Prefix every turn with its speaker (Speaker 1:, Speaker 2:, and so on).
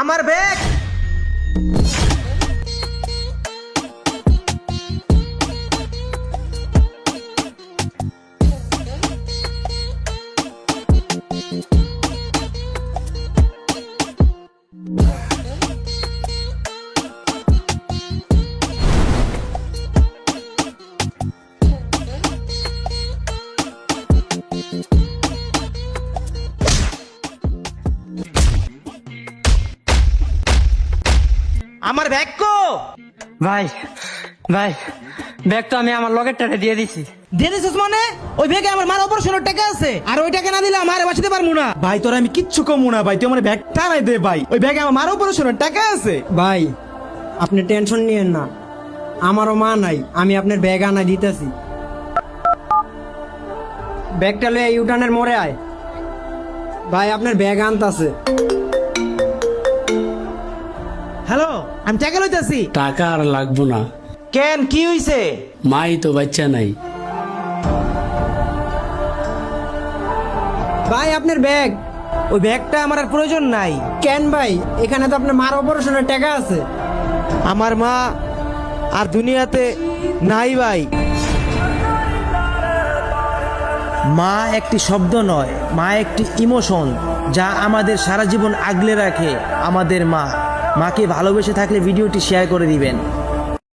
Speaker 1: আমার ব্যাগ। আমার ব্যাগ কো?
Speaker 2: ভাই ভাই ব্যাগ তো আমি আমার লকেটটারে দিয়ে দিছি।
Speaker 1: দিয়ে দিছিস মানে? ওই ব্যাগে আমার মার অপারেশনের টাকা আছে, আর ওই টাকা না দিলে আমার বাঁচাতে পারবো না। ভাই তোর আমি কিচ্ছু কমু না ভাই, তুই আমার ব্যাগটা নাই দে ভাই। ওই ব্যাগে আমার মার অপারেশনের টাকা আছে।
Speaker 2: ভাই আপনি টেনশন নিয়েন না, আমারও মা নাই, আমি আপনার ব্যাগ আনা দিতেছি। ব্যাগটা লয়ে ইউটার্নের মোড়ে আয়। ভাই আপনার ব্যাগ আনতাছে।
Speaker 1: হ্যালো, আমি টাকা লইতাছি।
Speaker 3: টাকা আর লাগবো না,
Speaker 1: কেন, কি হইছে?
Speaker 3: মাই তো বাচ্চা নাই।
Speaker 2: ভাই আপনার ব্যাগ।
Speaker 1: ওই ব্যাগটা আমার আর প্রয়োজন নাই।
Speaker 2: কেন ভাই? এখানে তো আপনার মার অপারেশনের টাকা আছে।
Speaker 1: আমার মা আর দুনিয়াতে নাই ভাই। মা একটি শব্দ নয়, মা একটি ইমোশন, যা আমাদের সারা জীবন আগলে রাখে। আমাদের মা, মাকে ভালোবেসে থাকলে ভিডিওটি শেয়ার করে দিবেন।